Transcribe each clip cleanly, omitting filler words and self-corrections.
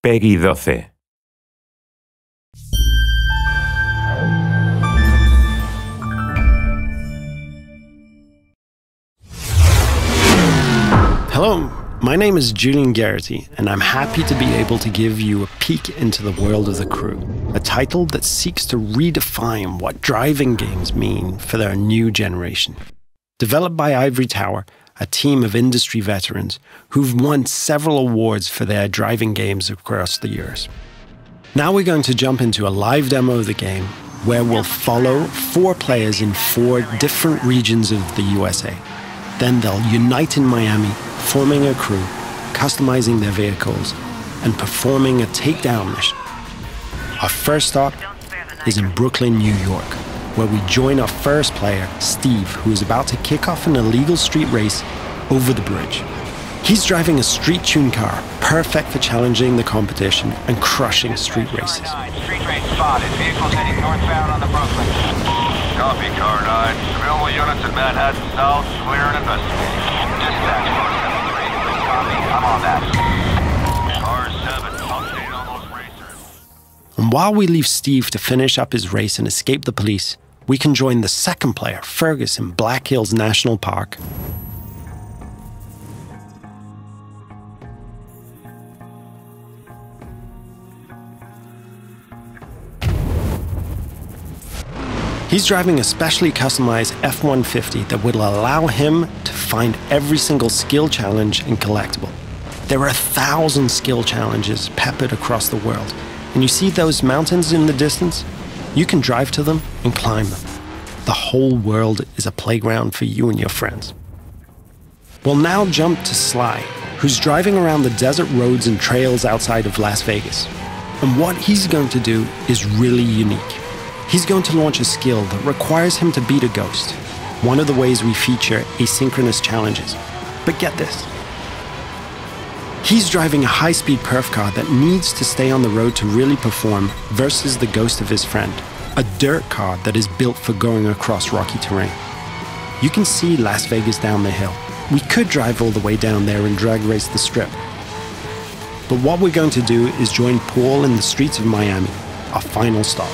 Peggy 12. Hello, my name is Julian Garrity, and I'm happy to be able to give you a peek into the world of The Crew, a title that seeks to redefine what driving games mean for their new generation. Developed by Ivory Tower, a team of industry veterans who've won several awards for their driving games across the years. Now we're going to jump into a live demo of the game where we'll follow 4 players in 4 different regions of the USA. Then they'll unite in Miami, forming a crew, customizing their vehicles, and performing a takedown mission. Our first stop is in Brooklyn, New York, where we join our first player, Steve, who is about to kick off an illegal street race over the bridge. He's driving a street-tuned car, perfect for challenging the competition and crushing street races. Street race spotted. Vehicles heading northbound on the Brooklyn. Copy, Car 9. Available units in Manhattan South, clear and investigating. Dispatch 473. Copy, I'm on that. Car 7, update on those racers. And while we leave Steve to finish up his race and escape the police, we can join the second player, Fergus, in Black Hills National Park. He's driving a specially customized F-150 that will allow him to find every single skill challenge and collectible. There are 1,000 skill challenges peppered across the world, and you see those mountains in the distance? You can drive to them and climb them. The whole world is a playground for you and your friends. We'll now jump to Sly, who's driving around the desert roads and trails outside of Las Vegas. And what he's going to do is really unique. He's going to launch a skill that requires him to beat a ghost, one of the ways we feature asynchronous challenges. But get this. He's driving a high-speed perf car that needs to stay on the road to really perform versus the ghost of his friend, a dirt car that is built for going across rocky terrain. You can see Las Vegas down the hill. We could drive all the way down there and drag race the strip. But what we're going to do is join Paul in the streets of Miami, our final stop.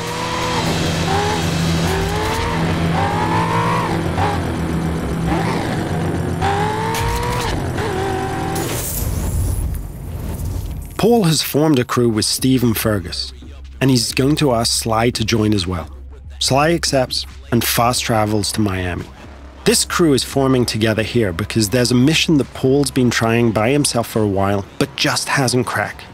Paul has formed a crew with Steve and Fergus, and he's going to ask Sly to join as well. Sly accepts and fast travels to Miami. This crew is forming together here because there's a mission that Paul's been trying by himself for a while, but just hasn't cracked.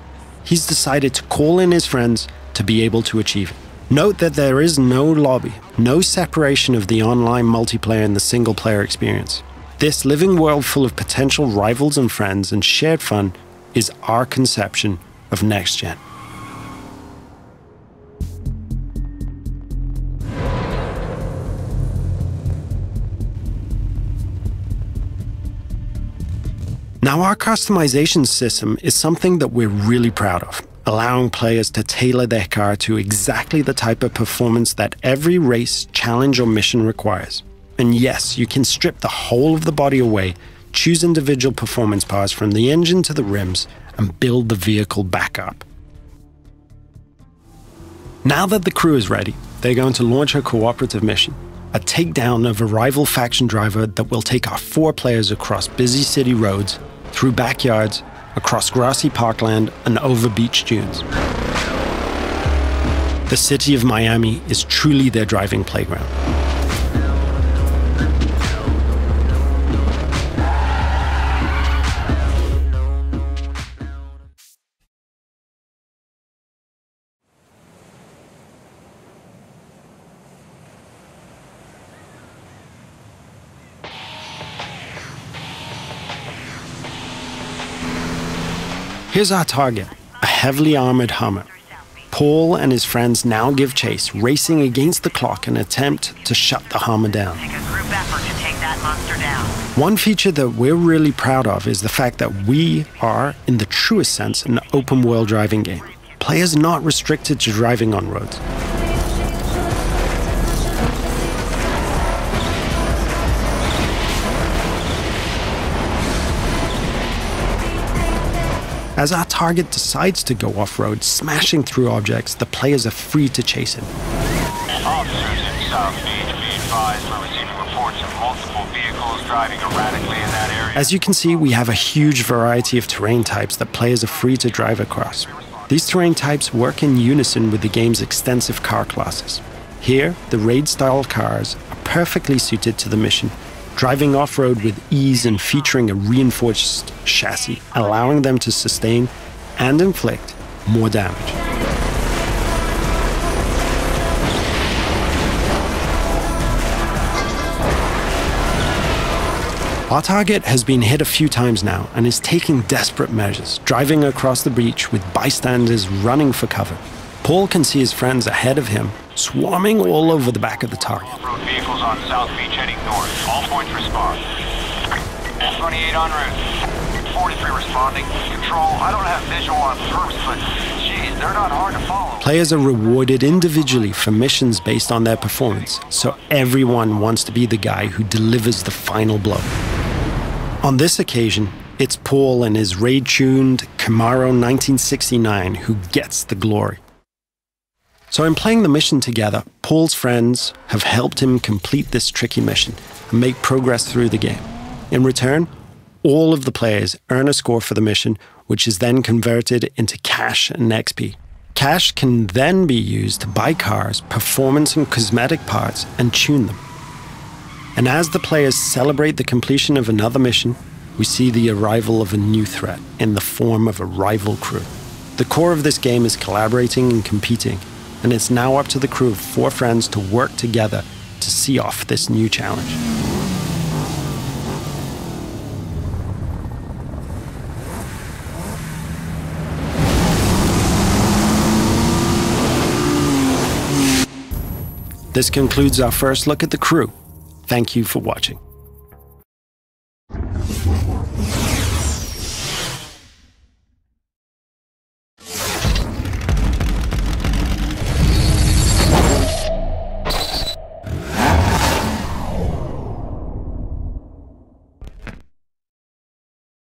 He's decided to call in his friends to be able to achieve it. Note that there is no lobby, no separation of the online multiplayer and the single-player experience. This living world full of potential rivals and friends and shared fun is our conception of next gen. Now, our customization system is something that we're really proud of, allowing players to tailor their car to exactly the type of performance that every race, challenge, or mission requires. And yes, you can strip the whole of the body away, choose individual performance parts from the engine to the rims, and build the vehicle back up. Now that the crew is ready, they're going to launch a cooperative mission, a takedown of a rival faction driver that will take our 4 players across busy city roads, through backyards, across grassy parkland, and over beach dunes. The city of Miami is truly their driving playground. Here's our target, a heavily armored Hummer. Paul and his friends now give chase, racing against the clock in an attempt to shut the Hummer down. Take a group effort to take that monster down. One feature that we're really proud of is the fact that we are, in the truest sense, an open-world driving game. Players are not restricted to driving on roads. As our target decides to go off-road, smashing through objects, the players are free to chase him. Officers in South Beach, be advised we're receiving reports of multiple vehicles driving erratically in that area. As you can see, we have a huge variety of terrain types that players are free to drive across. These terrain types work in unison with the game's extensive car classes. Here, the raid-style cars are perfectly suited to the mission, driving off-road with ease and featuring a reinforced chassis, allowing them to sustain and inflict more damage. Our target has been hit a few times now and is taking desperate measures, driving across the breach with bystanders running for cover. Paul can see his friends ahead of him, swarming all over the back of the target. Off-road vehicles on South Beach heading north. All points respond. 28 en route. 43 responding. Control, I don't have visual on perps, but geez, they're not hard to follow. Players are rewarded individually for missions based on their performance, so everyone wants to be the guy who delivers the final blow. On this occasion, it's Paul and his raid-tuned Camaro 1969 who gets the glory. So in playing the mission together, Paul's friends have helped him complete this tricky mission and make progress through the game. In return, all of the players earn a score for the mission, which is then converted into cash and XP. Cash can then be used to buy cars, performance and cosmetic parts, and tune them. And as the players celebrate the completion of another mission, we see the arrival of a new threat in the form of a rival crew. The core of this game is collaborating and competing, and it's now up to the crew of 4 friends to work together to see off this new challenge. This concludes our first look at the crew. Thank you for watching.